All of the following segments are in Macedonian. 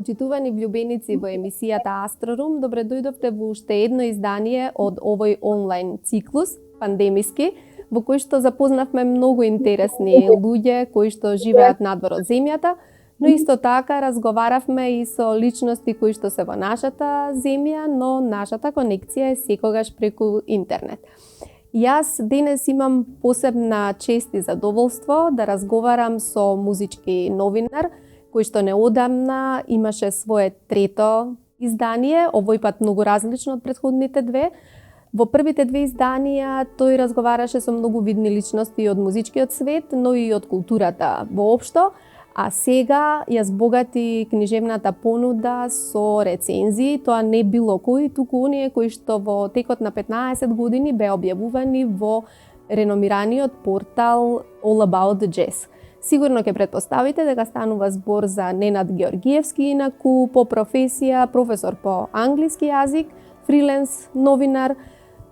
Почитувани влюбеници во емисијата Астрорум, добре дојдовте во уште едно издание од овој онлайн циклус, пандемиски, во кој што запознавме многу интересни луѓе кои што живеат надвор од земјата, но исто така разговаравме и со личности кои што се во нашата земја, но нашата конекција е секогаш преку интернет. Јас денес имам посебна чест и задоволство да разговарам со музички новинар, кој што неодамна имаше свое трето издание, овој пат многу различно од претходните две. Во првите две изданија тој разговараше со многу видни личности од музичкиот свет, но и од културата воопшто, а сега ја збогати книжевната понуда со рецензии, тоа не било кои, туку оние кои што во текот на 15 години беа објавувани во реномираниот портал All About Jazz. Сигурно ќе претпоставите дека станува збор за Ненад Георгиевски, инаку по професија професор по англиски јазик, фриленс новинар.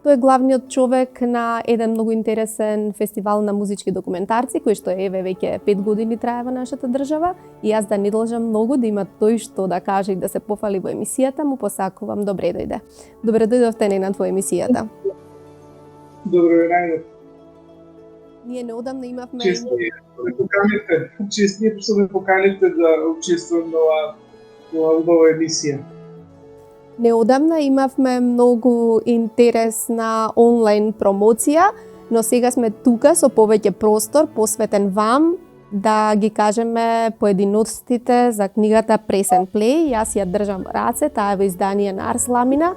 Тој е главниот човек на еден многу интересен фестивал на музички документарци, кој што еве веќе 5 години трае во нашата држава, и јас да не должам многу да има тој што да каже и да се пофали во емисијата, му посакувам добре дојде. Добре дојдовте Ненад во емисијата. Добре дојде. Ние неодамна имавме... Честни што ме поканивте да учествувам во оваа емисија. Неодамна имавме многу интересна онлайн промоција, но сега сме тука со повеќе простор посветен вам да ги кажеме поединоците за книгата Press and Play. Јас ја држам во раце, таа е во издание на Арс Ламина.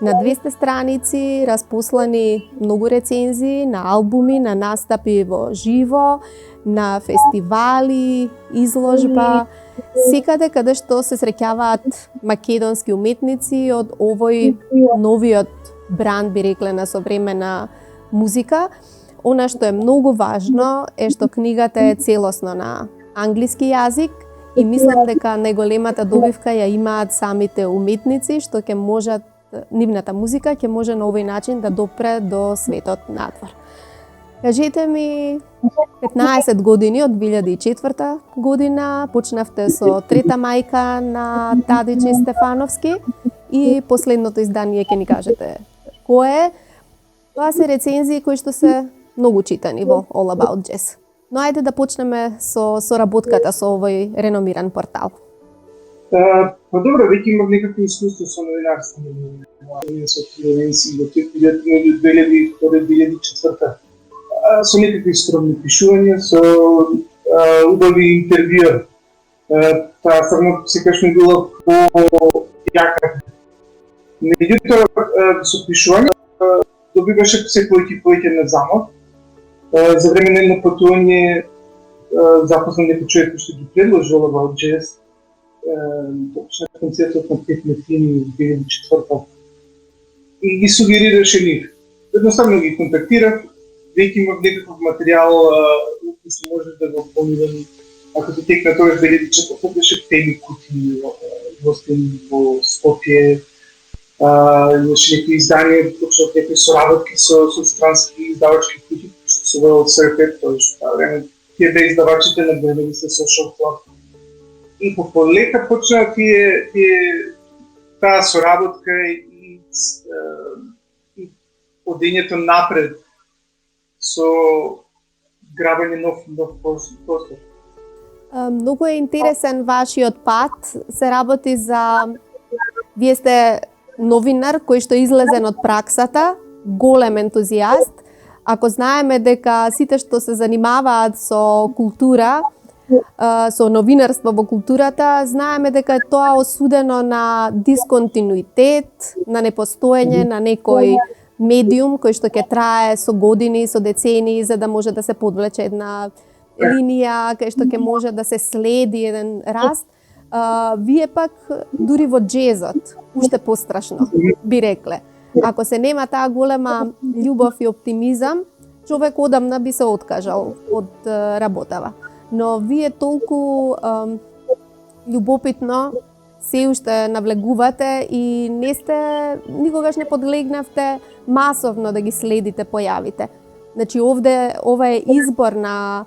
На 200 страници, распослани многу рецензии на албуми, на настапи во живо, на фестивали, изложба, секаде каде што се среќаваат македонски уметници од овој новиот бранд, би рекле, на современа музика. Она што е многу важно е што книгата е целосно на англиски јазик и мислам дека најголемата добивка ја имаат самите уметници, што ќе можат нивната музика ќе може на овој начин да допре до светот надвор. Кажете ми, 15 години од 2004 година почнавте со Трета мајка на Тадич Стефановски и последното издание ќе ни кажете кое е. Тоа се рецензии кои што се многу читани во All About Jazz. Но ајде да почнеме со работката со овој реномиран портал. Па добро, веќе имав некакво искуство со новинарство. Со фриленси до 2004. Со некакви скромни пишувања, со убави интервјуи. Таа стварно секогаш ми било по-јака. Меѓутоа, со пишување добиваше се повеќе на замот. За време на едно патување запознав некој човек кој што ги предложи All About Jazz. Почна концертот на Пет Метини в 2004 и ги сугерираше нив. Едноставно ги контактирав, веќе имав некаков материјал кој се може да го понудам. Ако се текна тоа 2004 беше Теми Кути во Скопје, имаше некои изданија, почнав некои соработки со странски издавачки кути, што се World Circuit, тоа што време тие беа издавачите на време се Social Club. И полека почна таа соработка и одењето напред со грабење нов простор. Многу е интересен вашиот пат. Се работи за... Вие сте новинар кој што е излезен од праксата, голем ентузијаст. Ако знаеме дека сите што се занимаваат со култура, со новинарство во културата, знаеме дека е тоа осудено на дисконтинуитет, на непостоење на некој медиум кој што ќе трае со години, со децении, за да може да се подвлече една линија, кај што ќе може да се следи еден раст. Вие пак дури во джезот, уште пострашно, би рекле. Ако се нема таа голема љубов и оптимизам, човек одамна би се откажал од работава. Но вие толку љубопитно се уште навлегувате и никогаш не подлегнавте масовно да ги следите појавите. Значи ова е избор на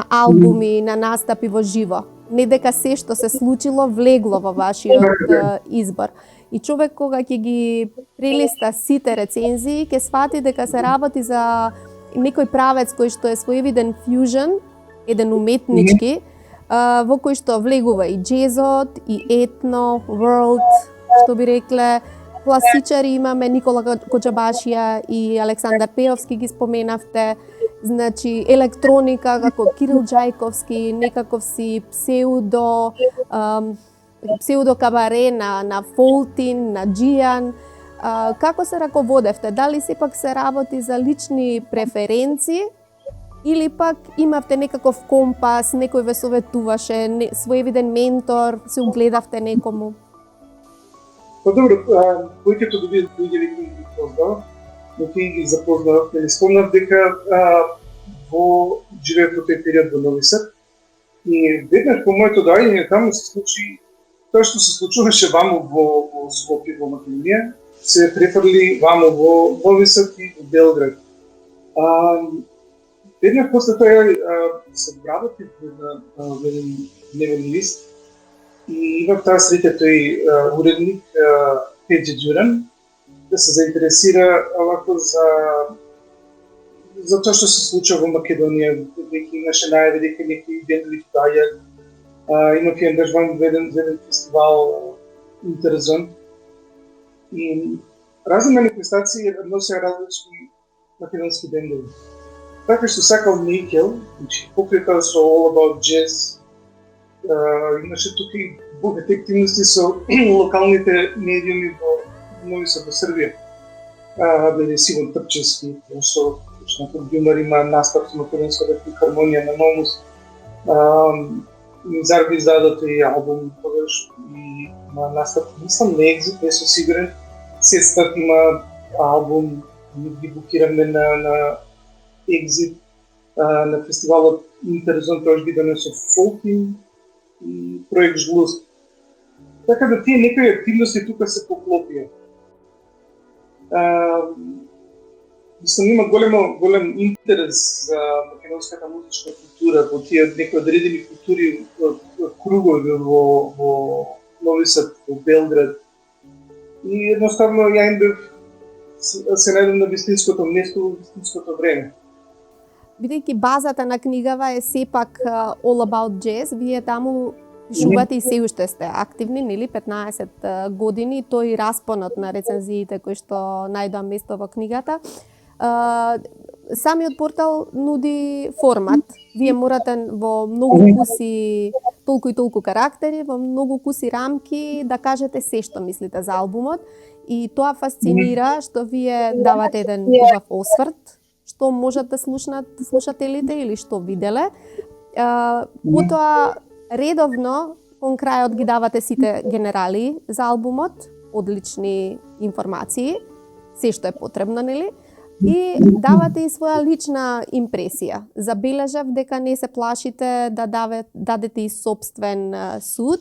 албуми, на настапи во живо. Не дека се што се случило влегло во вашиот избор. И човек кога ќе ги прелиста сите рецензии, ќе свати дека се работи за некој правец кој што е своевиден фјужен, еден уметнички, во кој што влегува и джезот, и етно, world, што би рекле, класичари имаме, Никола Коџабашија и Александар Пеовски ги споменавте, значи електроника како Кирил Џајковски, некаков си псевдо кабаре на Фолтин, на Джијан. Како се раководевте? Дали сепак се работи за лични преференции или пак имавте некаков компас, некој ве советуваше, своевиден ментор, се угледавте некому? Па добро, повеќето луѓе ги познавав, но тие ги запознавав, не спомнав дека живеев во тој период во Нови Сад и веднаш по моето доаѓање таму се случи тоа што се случуваше ваму во Скопје, во Македонија, се префрли ваму во Нови Сад и во Белград. Веднаш после тоа се вработив во еден дневен лист и имав таа среќа тој уредник Пеџи Џуран да се заинтересира овако за тоа што се случува во Македонија, дека имаше најави дека некои бендови доаѓаат. Имав и ангажман во еден фестивал Интерзон. И разни манифестации носеа различни македонски бендови. Така што сакал Никел, значи покрета со All About Jazz, имаше тука и богати активности со локалните медиуми во Нови Сад, во Србија. Дали Сивон Трчевски, со точно Гюмар има настап со македонската филхармонија на Номус. Низар би издадат и албум тогаш и има настап, мислам на Екзит, не сум сигурен. Сестат има албум, ги букираме на Екзит, на фестивалот Интерзон, тоаш ги донесо Фолтин и проект Жглус. Така да тие некои активности тука се поклопија. Мислам, има голем интерес за македонската музичка култура во тие некои одредени култури кругови во Нови Сад, во Белград. И едноставно ја им бев се најдам на вистинското место во вистинското време. Бидејќи базата на книгава е сепак All About Jazz, вие таму пишувате и се уште сте активни, нели, 15 години, тој распонот на рецензиите кои што најдоа место во книгата. Самиот портал нуди формат. Вие морате во многу куси, толку и толку карактери, во многу куси рамки да кажете се што мислите за албумот. И тоа фасцинира што вие давате еден убав осврт, што можат да слушнат слушателите или што виделе. Потоа редовно кон крајот ги давате сите генерали за албумот, одлични информации, се што е потребно, нели? И давате и своја лична импресија. Забележав дека не се плашите да дадете и собствен суд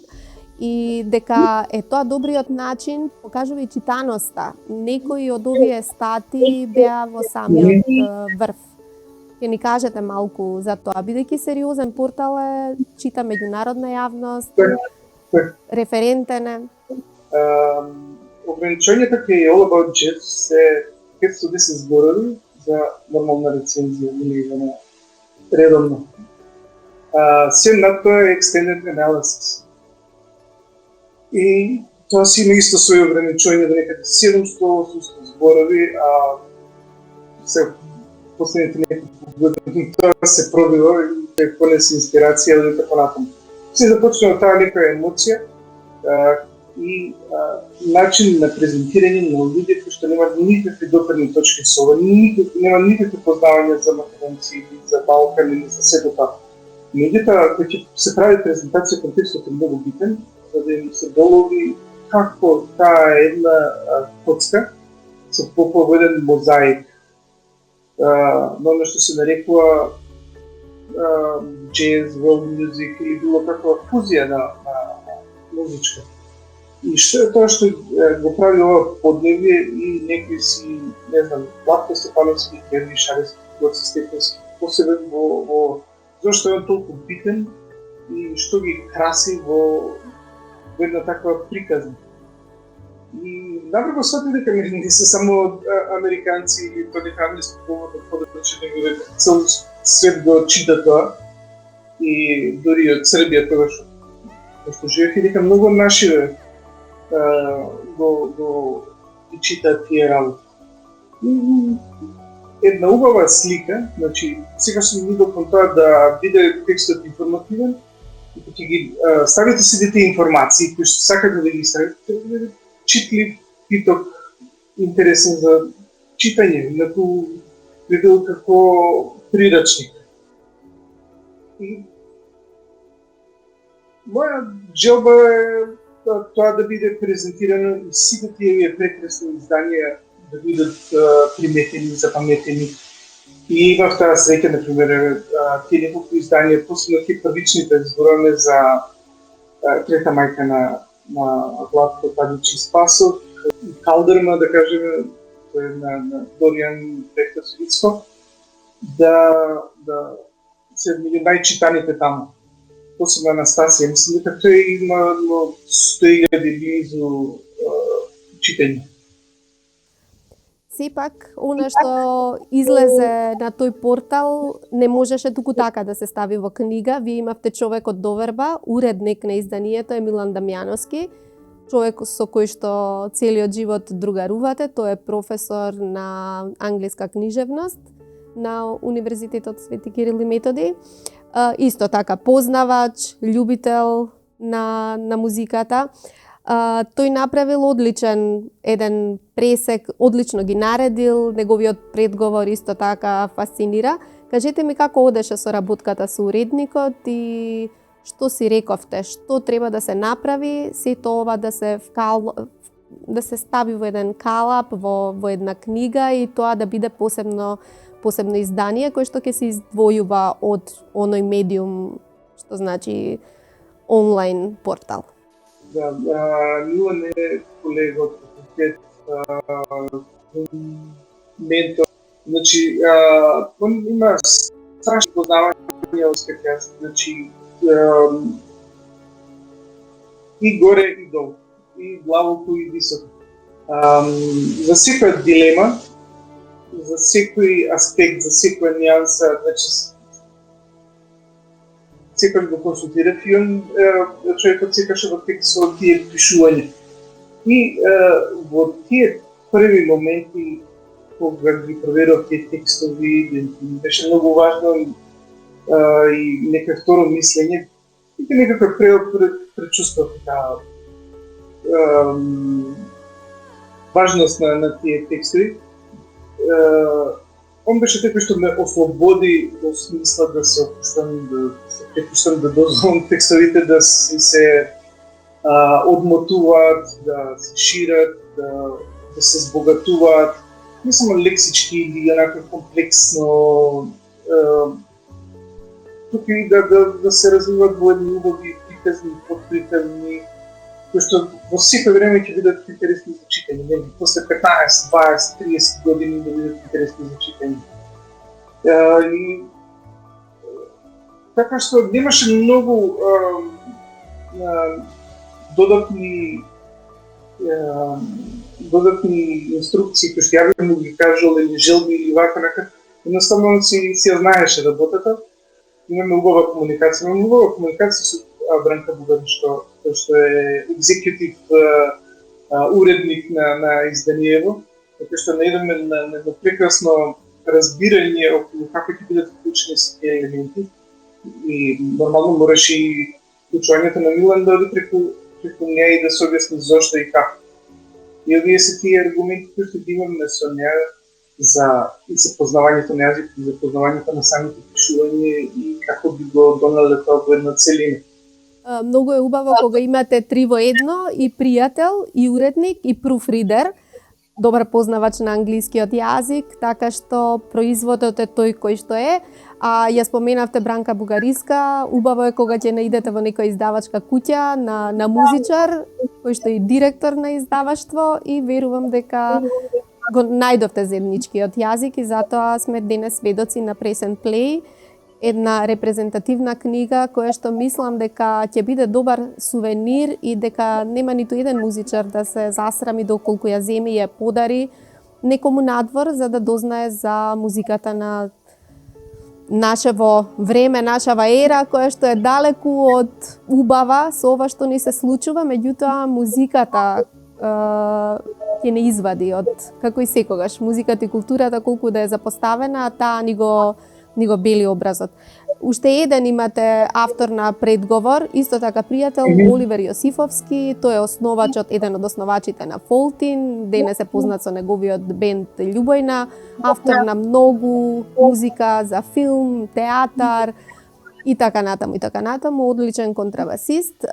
и дека е тоа добриот начин, покажува и читаноста. Некои од овие стати беа во самиот врв. Ќе ни кажете малку за тоа, бидејќи сериозен портал е, чита меѓународна јавност, референтен е. Ограничењата кај All About Jazz се 510 зборови за нормална рецензија или редовно. Се над тоа е extended analysis. И тоа си има исто своје ограничување до некаде 700-800 зборови, а се последните неколку години тоа се пробива и е понесе инспирација и така натаму. Се започна од таа нека емоција и начин на презентирање на луѓе кои што немаат никакви допирни точки со ова, нема никакви познавања за македонци или за Балкан или за сето тоа. Меѓутоа, кога ќе се прави презентација, контекстот е многу битен, за да им се долови како таа една коцка се попова во еден мозаик, на оно што се нарекува jazz, world music или било каква фузија на музичка. И што е тоа што го прави ова подневие и некои си, не знам, Владко Стефановски, Герги Шарески, Гоце Стефански, посебен во зашто е он толку битен и што ги краси во една таква приказна. И направо свати дека не се само американци или тоа дека англиски говорат подобраче, него дека цел свет го чита тоа и дури од Србија тоа што живех и дека многу наши го читаат тие работи. Една убава слика, значи сега сум идол кон тоа да биде текстот информативен и кога ќе ги ставите сите информации кои што сакате да ги ставите, ќе биде читлив, питок, интересен за читање, неку би бил како прирачник. И моја желба е тоа да биде презентирано и сите тие прекрасни изданија да бидат приметени, запаметени. И имав таа среќа, например, тие неколку изданија, посебно тие првичните зборовме за трета мајка на Владко Тадичи Спасов, Калдерма, да кажеме, тој на Доријан Пехтосовицко, да се меѓу најчитаните таму. Посебно Анастасија, мислам дека тој има 100.000 близу читања. Сепак, она што излезе на тој портал не можеше туку така да се стави во книга. Вие имавте човек од доверба, уредник на изданието е Милан Дамјановски, човек со кој што целиот живот другарувате. Тој е професор на англиска книжевност на Универзитетот Свети Кирил и Методи. Исто така познавач, љубител на музиката. Тој направил одличен еден пресек, одлично ги наредил, неговиот предговор исто така фасцинира. Кажете ми како одеше со работката со уредникот и што си рековте, што треба да се направи, сето ова да се стави во еден калап, во една книга и тоа да биде посебно издание кој што ќе се издвојува од оној медиум, што значи онлайн портал. Да, Милан е колега од факултет, ментор. Значи, он има страшно познавање од јас, значи и горе и долу, и длабоко и високо. За секоја дилема, за секој аспект, за секоја нијанса, значи секој го консултирав и он човекот секаше во текстот тие пишување. И во тие први моменти кога ги проверав тие текстови, беше многу важно и нека второ мислење и некако пречувствав таа важност на тие текстови. Он беше тој кој што ме ослободи во смисла да се препуштам да дозволам текстовите да се одмотуваат, да се шират, да се збогатуваат, не само лексички или онака комплексно, туку и да се развиват во едни убави, приказни, подприказни, кои што во секој време ќе бидат интересни за читање, после 15, 20, 30 години да бидат интересни за читање. И така што немаше многу додатни инструкции кои што ја би му ги кажал или желби или вака, едноставно си ја знаеше работата имаме убава комуникација. Имаме убава комуникација со Бранка Бугари, што е екзекутив уредник на изданиево, така што најдеме на прекрасно разбирање околу како ќе бидат вклучени сите елементи. И нормално мораше и вклучувањето на Милан да оди преку неа и да се објасни зошто и како. И овие се тие аргументи кои што ги имаме со неа за познавањето на јазик, за познавањето на самите пишување и како би го донале тоа во една целина. Многу е убаво кога имате три во едно, и пријател, и уредник, и пруфридер, добар познавач на англискиот јазик, така што производот е тој кој што е. А ја споменавте Бранка Бугариска, убаво е кога ќе наидете во некоја издавачка куќа на музичар, кој што е директор на издаваштво, и верувам дека го најдовте заедничкиот јазик, и затоа сме денес сведоци на Press and Play, една репрезентативна книга која што мислам дека ќе биде добар сувенир и дека нема ниту еден музичар да се засрами доколку ја земи и ја подари некому надвор за да дознае за музиката на нашево време, нашава ера, која што е далеку од убава со ова што ни се случува, меѓутоа музиката ќе не извади од, како и секогаш, музиката и културата колку да е запоставена, таа ни го бели образот. Уште еден имате автор на предговор, исто така пријател, Оливер Јосифовски, тој е основачот, еден од основачите на Фолтин, денес е познат со неговиот бенд Љубојна, автор на многу музика за филм, театар и така натаму, одличен контрабасист.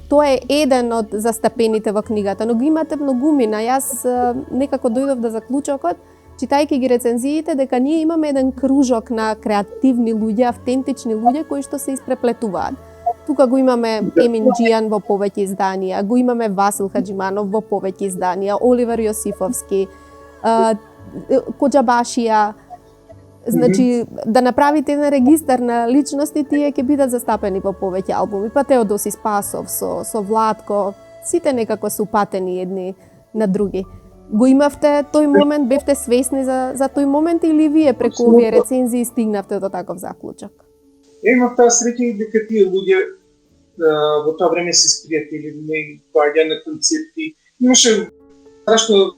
Тој е еден од застапените во книгата, но го имате многумина. Јас некако дојдов до заклучокот, читајќи ги рецензиите, дека ние имаме еден кружок на креативни луѓе, автентични луѓе кои што се испреплетуваат. Тука го имаме Емин Џијан во повеќе изданија, го имаме Васил Хаџиманов во повеќе изданија, Оливер Јосифовски, Коџабашија. Значи, да направите еден регистар на личности, тие ќе бидат застапени во повеќе албуми. Па Теодоси Спасов со Владко, сите некако се упатени едни на други. Го имавте тој момент, бевте свесни за тој момент, или вие преку овие рецензии стигнавте до таков заклучок? Имав таа среќа дека тие луѓе во тоа време се спријатели, не доаѓа на концерти. Имаше страшно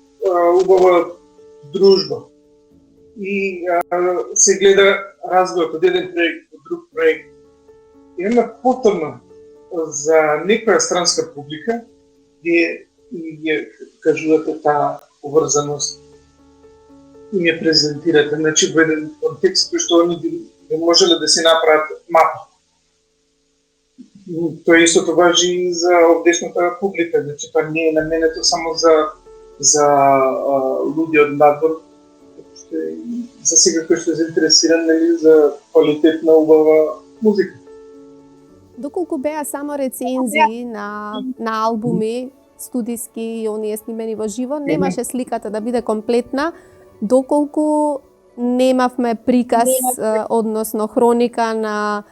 убава дружба. И се гледа развојот од еден проект од друг проект. И една повторно за некоја странска публика, вие кажувате таа поврзаност и ја презентирате, значи во еден контекст кој што они би можеле да се направат мапа. Тоа истото важи и за овдешната публика, значи тоа не е наменето само за луѓе од надвор, за сега кој што е заинтересиран за квалитетна убава музика. Доколку беа само рецензии на албуми, студиски и оние снимени во живо, немаше сликата да биде комплетна, доколку немавме приказ, односно хроника на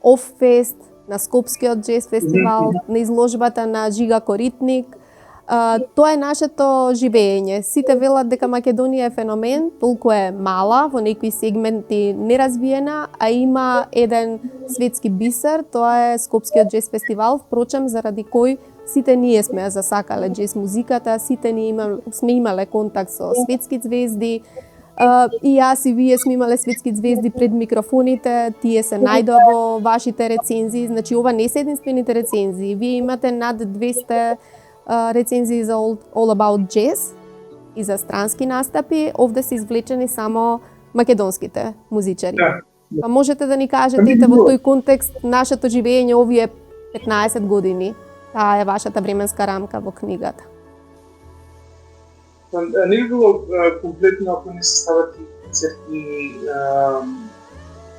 Оффест, на Скопскиот джез фестивал, на изложбата на Жига Коритник. Тоа е нашето живење. Сите велат дека Македонија е феномен, толку е мала, во некои сегменти неразвиена, а има еден светски бисер, тоа е Скопскиот джез фестивал, впрочем, заради кој сите ние сме ја засакале джез музиката, сите сме имале контакт со светски звезди, и јас и вие сме имале светски звезди пред микрофоните, тие се најдоа во вашите рецензии, значи ова не се единствените рецензии, вие имате над 200 рецензии за All About Jazz и за странски настапи, овде се извлечени само македонските музичари. Па можете да ни кажете во тој контекст нашето живење овие 15 години, таа е вашата временска рамка во книгата. Не би било комплетно ако не се стават и концертни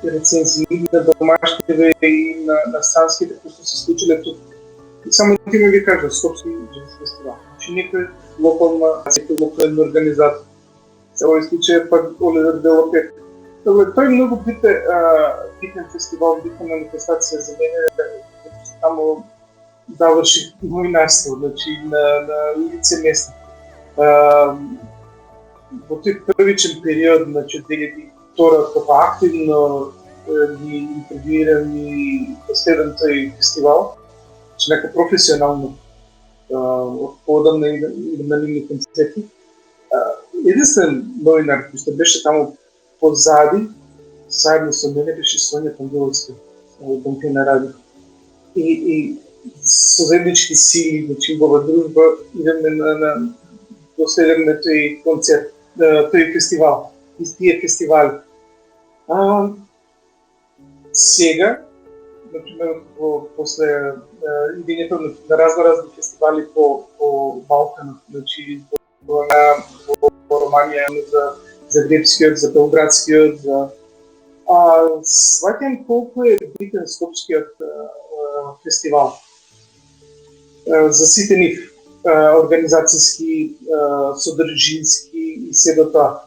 рецензии на домашните и на странските кои се случиле тук. Само ти ви кажа, Скопски джез фестивал. Значи некој локална организација. За овој случај е пак Оливер Делопек. Тој е многу битен фестивал, битна манифестација за мене, само заврши новинарство, значи на лице место. Во тој првичен период, значи 2002 кога активно ги интервјуирам и следам тој фестивал, че нека професионално одамна идам на нивни концерти. Единствен новинар кој што беше таму позади, заедно со мене беше Сонја Пангеловска, Донте на радио. И со заеднички сили, значи убава дружба, идеме да следеме тој концерт, тој фестивал, и тие фестивали. Сега, например, после идењето на разни фестивали по Балканот, значи во Романија, за Загребскиот, за Белградскиот, сваќам колку е битен Скопскиот фестивал за сите нив, организацијски, содржински и се до тоа.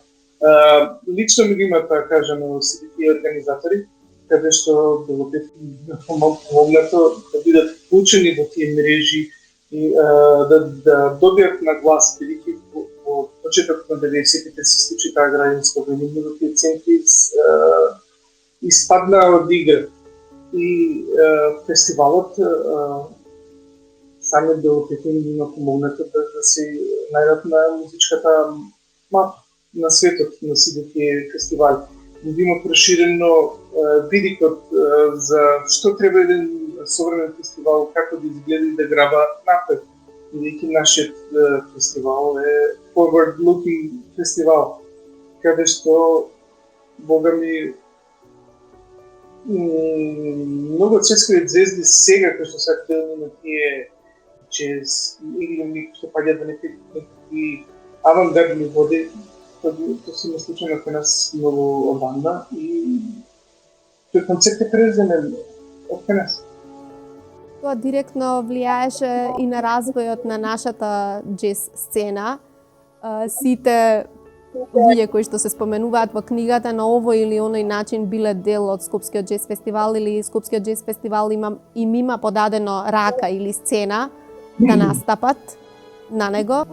Лично ми има да кажам во сите тие организатори, каде што било помогнато да бидат вклучени во тие мрежи и да добијат на глас, бидејќи во почетокот на 90-тите се случи таа граѓанска војна, многу тие центри испаднаа од игра. И фестивалот самиот Белопетин има помогнато да се најдат на музичката мапа на светот, на сите тие фестивали. Да има проширено видикот за што треба еден современ фестивал, како да изгледа и да граба напред. Бидејќи нашиот фестивал е forward-looking фестивал, каде што, бога ми, многу од светските звезди сега, кои што се активни на тие джез или некои што паѓаат во некакви авангардни води, тоа се не случајно кај нас многу одамна и тој концепт е преземен од кај нас. Тоа директно влијаеше и на развојот на нашата джез сцена. Сите луѓе кои што се споменуваат во книгата на овој или оној начин биле дел од Скопскиот джез фестивал или Скопскиот джез фестивал им има подадено рака или сцена да настапат на него.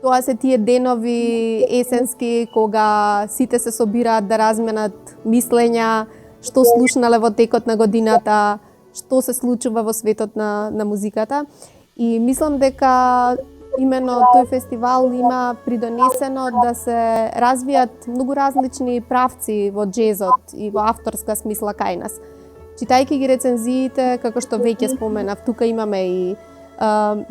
Тоа се тие денови есенски кога сите се собираат да разменат мислења, што слушнале во текот на годината, што се случува во светот на музиката. И мислам дека именно тој фестивал има придонесено да се развијат многу различни правци во джезот и во авторска смисла кај нас. Читајќи ги рецензиите, како што веќе споменав, тука имаме и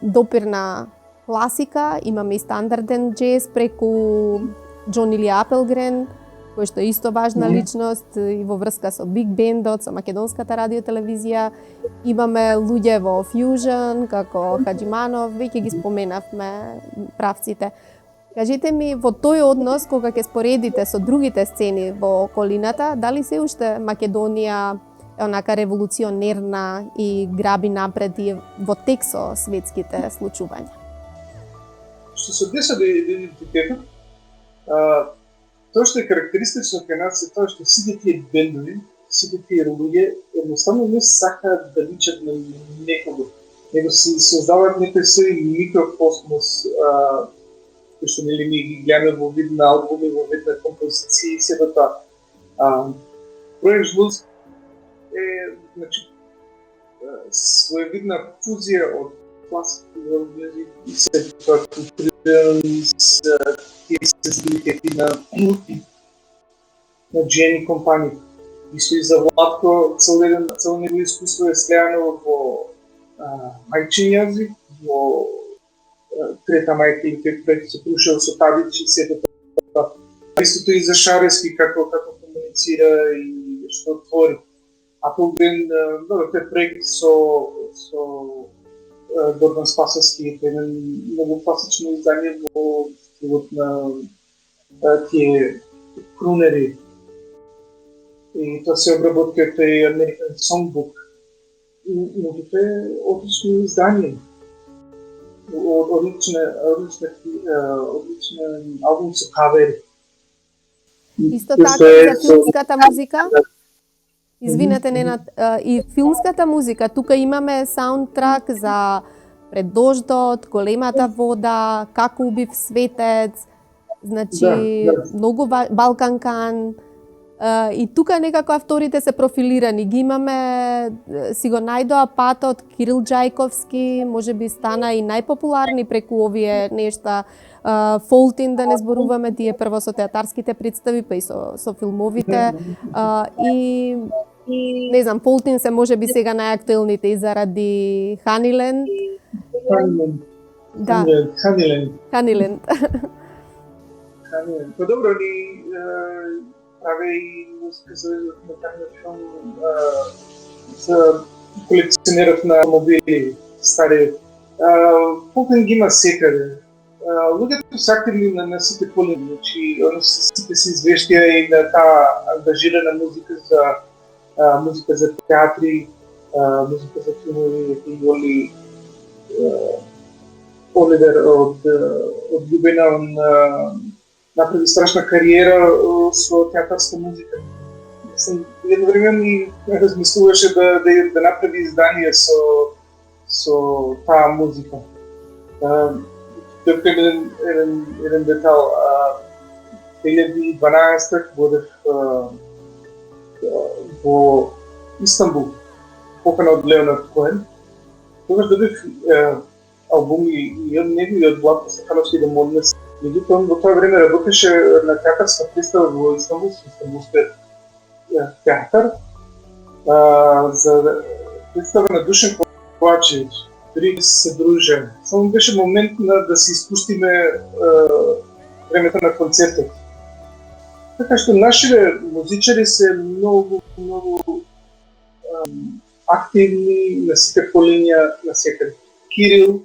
допир на класика, имаме и стандарден джез преку Џон Илија Апелгрен, кој што е исто важна личност и во врска со Биг Бендот, со македонската радиотелевизија. Имаме луѓе во фјужн, како Хаџиманов, веќе ги споменавме правците. Кажете ми, во тој однос, кога ќе споредите со другите сцени во околината, дали се уште Македонија е онака револуционерна и граби напред и во тек со светските случувања? Што се однесува до идентитетот, тоа што е карактеристично кај нас е тоа што сите тие бендови, сите тие луѓе едноставно не сакаат да личат на некого, него си создаваат некој свој микрокосмос, кој што нели ние ги гледаме во вид на албуми, во вид на композиции и се до тоа. Проект Жлуз е, значи, своевидна фузија од класика и се тоа културирани с тие сензибилитети на Джени компанија. Исто и за Владко, цело негово искуство е слеано во мајчин јазик, во трета мајка или кој проект се прушил со Тавич и се тоа. Истото и за Шарески, како комуницира и што твори. Апелгрен, тој проект со Гордан Спасовски, еден многу класично издание во стилот на тие крунери. И тоа се обработка тој American Songbook. Но тоа е одлично издание. Одличен албум со кавери. Исто така и за филмската музика? Извинете, Ненад, и филмската музика, тука имаме саундтрак за Пред дождот, Големата вода, Како убив светец, значи многу Балканкан, И тука некако авторите се профилирани. Ги имаме, си го најдоа патот Кирил Џајковски, можеби стана и најпопуларни преку овие нешта. Фолтин, да не зборуваме, тие прво со театарските представи, па и со филмовите. И не знам, Фолтин се можеби сега најактуелните и заради Ханиленд. Да. Ханиленд. Па добро, ни праве и музика за документарен филм за колекционеров на мобили стари. Фолтин ги има секаде. Луѓето се активни на сите поли, значи, сите се извештија и на таа ангажирана музика за театри, музика за филмови, и Оли Оливер од Љубена направи страшна кариера со театарска музика. Едно време ми размислуваше да направи издание со таа музика. Тој еден детал. 2012 водев во Истанбул, покана од Леонард Коен. Тогаш добив албуми и од него и од Владко Стефановски да му однесе. Меѓутоа, во тоа време работеше на театарска представа во Истанбулскиот театар за представа на Душан Ковачевич. Дори се друже. Само беше момент да се испустиме времето на концертот. Така што нашите музичари се многу активни на сите полиња на секаде. Кирил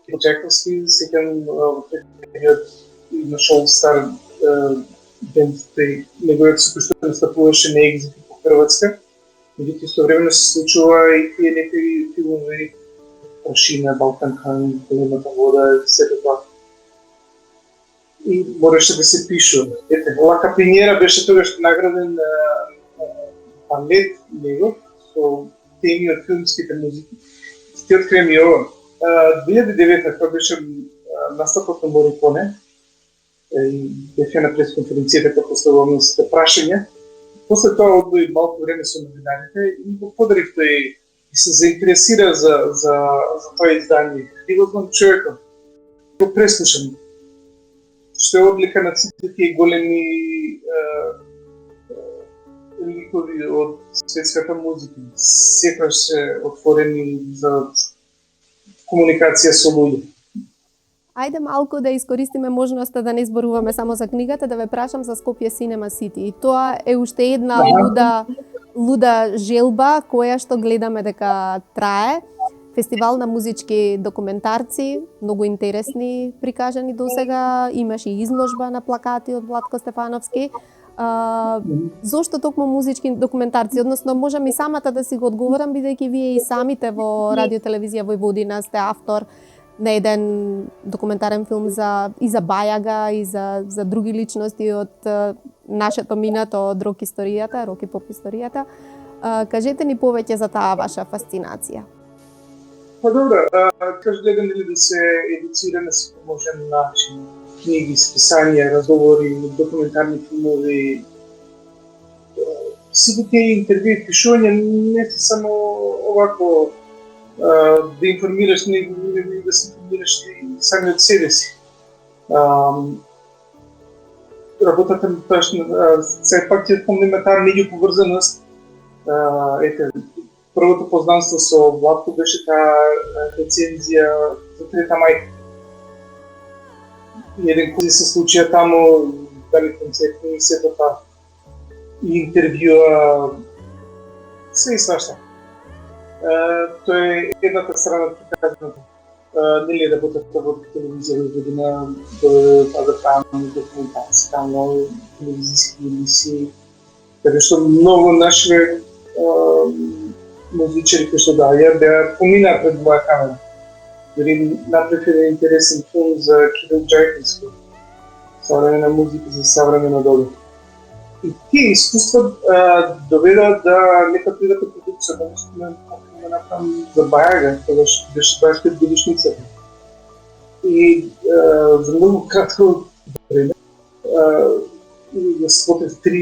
Џајковски, сеќавам во период на Шоу Стар бенд, неговиот се кој што настапуваше на екзит по Хрватска. Меѓутоа истовремено се случува и тие некои филмови Пашина, Балкан Хан, Големата вода, сето тоа. И мораше да се пишу. Ете, Лака Пинјера беше тогаш награден панет него со теми од филмските музики. Ти открием и ова. 2009 тоа беше настапот на Мориконе и беха на пресконференцијата кога поставувам сите прашања. После тоа одвои малку време со новинарите и го подарив тој и се заинтересира за тоа издание. И го знам човекот. Го преслушам. Што е одлика на сите тие големи ликови од светската музика. Секогаш се отворени за комуникација со луѓе. Ајде малку да искористиме можноста да не зборуваме само за книгата, да ве прашам за Скопје Cinema City. И тоа е уште една луда желба која што гледаме дека трае. Фестивал на музички документарци, многу интересни прикажани досега, имаше и изложба на плакати од Владко Стефановски. Зошто токму музички документарци? Односно, можам и самата да си го одговорам, бидејќи вие и самите во Радио Телевизија Војводина сте автор на еден документарен филм и за Бајага и за други личности од нашето минато, од рок историјата, рок и поп историјата. Кажете ни повеќе за таа ваша фасцинација. Па добро, кажу гледам да се едуцира на секој можен начин. Книги, списања, разговори, документарни филмови. Сите тие интервјуи и пишувања не се само овако да информираш него, да се информираш и сами од себе си. Работата ми се пак ќе спомнеме таа меѓуповрзаност. Ете, првото познанство со Владко беше таа рецензија за Трета мајка. Еден кој се случија таму, дали концертни и сето тоа. И интервјуа, се и свашта. Тоа е едната страна од приказната. Нели работата во телевизија во година, да правам документација, таму телевизијски емисии, така што многу наши музичари кои што беа поминаа пред моја камера. Дори направив еден интересен филм за Кирил Џајковски, съвременна музика за съвремено доба. И тие искуства доведоа да нека придата продукција, да направам за Бајага, тогаш беше 25 годишницата. И за многу кратко време да смотрев 3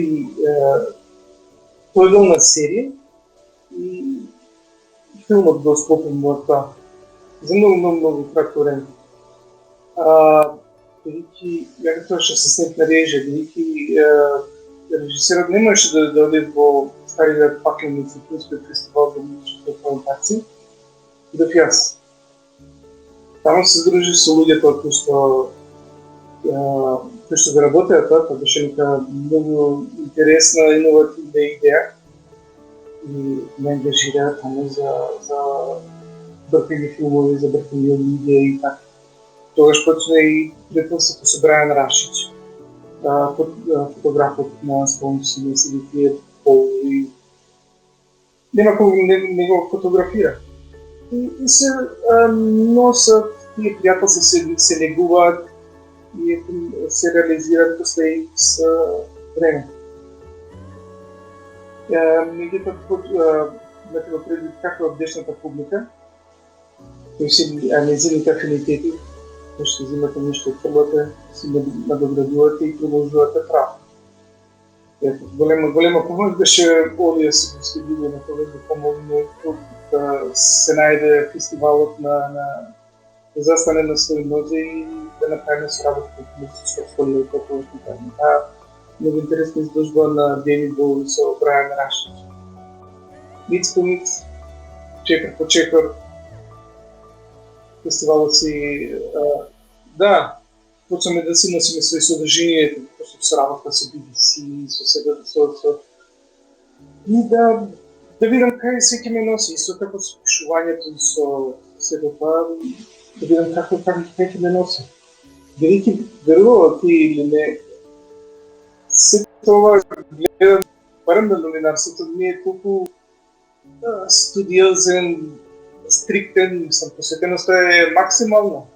тојделна серија и филмот го склопим во тоа за многу кратко време. Бидејќи ја тоа што се снет на режија, бидејќи режисерот не можеше да оде во стариот Пакленица филмски фестивал за музички документации, идов јас. Таму се здружи со луѓето кои што го работеа тоа беше нека многу интересна, иновативна идеја и ме ангажираа таму за бркање филмови, за бркање луѓе и така. Тогаш почна и пријателството со Брајан Рашич, фотографот на спомнувам на тие полови. Нема кога не го фотографира. И се носат, тие пријателства се негуваат и се реализираат после с време. Меѓутоа, преди каква днешната публика, кои се незините афинитети, кои што взимате нешто од првата, си надоградувате и продолжувате право. Голема помош беше овие се следиви на тоа да помогне да се најде фестивалот на застане на своји нозе и да направиме соработка со школите како што кажам. Многу интересна изложба на Девид Боуи со Брајан Рашич. Миц по миц, чекор по чекор, фестивалот си... Да, почнеме да си носиме своји содржинија, пошто се работа со BBC, со себе, и да видам кај се ќе ме носи, исто така со пишувањето, со себе тоа, да видам како ќе ме носи. Бидејќи верувате или не, се тоа гледам, барем на новинарството, не е толку студиозен, стриктен, посветеноста е максимална.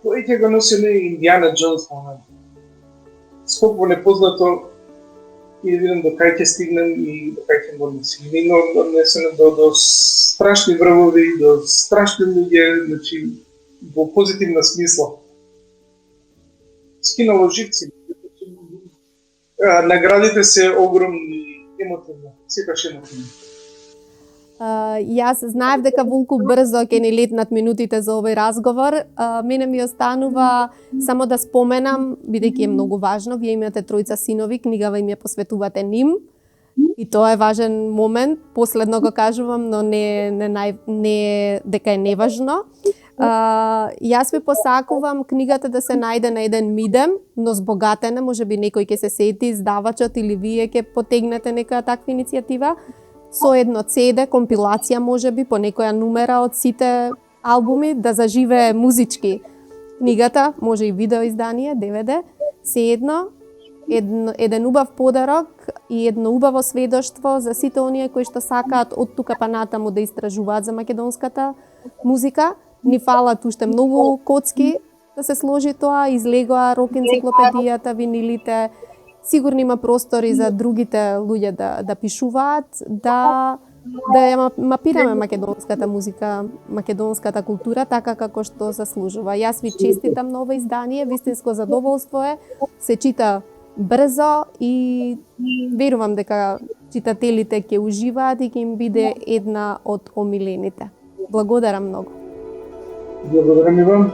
Тој ќе го носи Индиана Джонс момент. Сколку непознато и да видам до кај ќе стигнем и до кај ќе го носи. Но однесено до страшни врвови, до страшни луѓе, значи во позитивна смисла. Скинало живци. Наградите се огромни, емотивни, секаш емотивни. Јас знаев дека волку брзо ќе ни летнат минутите за овој разговор. Мене ми останува само да споменам, бидејќи е многу важно, вие имате тројца синови, книгава им ја посветувате ним. И тоа е важен момент, последно го кажувам, но не дека е неважно. Јас ви посакувам книгата да се најде на еден мидем, но збогатена, можеби некој ќе се сети, издавачот или вие ќе потегнете нека таква иницијатива, со едно CD, компилација можеби, по некоја нумера од сите албуми, да заживее музички. Книгата, може и видео издание, DVD, еден убав подарок и едно убаво сведоштво за сите оние кои што сакаат од тука па натаму да истражуваат за македонската музика. Ни фалат уште многу коцки да се сложи тоа, излегоа рок енциклопедијата, винилите. Сигурно има простори за другите луѓе да пишуваат, да ја мапираме македонската музика, македонската култура така како што заслужува. Јас ви честитам на ова издание, вистинско задоволство е, се чита брзо и верувам дека читателите ќе уживаат и ќе им биде една од омилените. Благодарам многу. Благодарам и вам.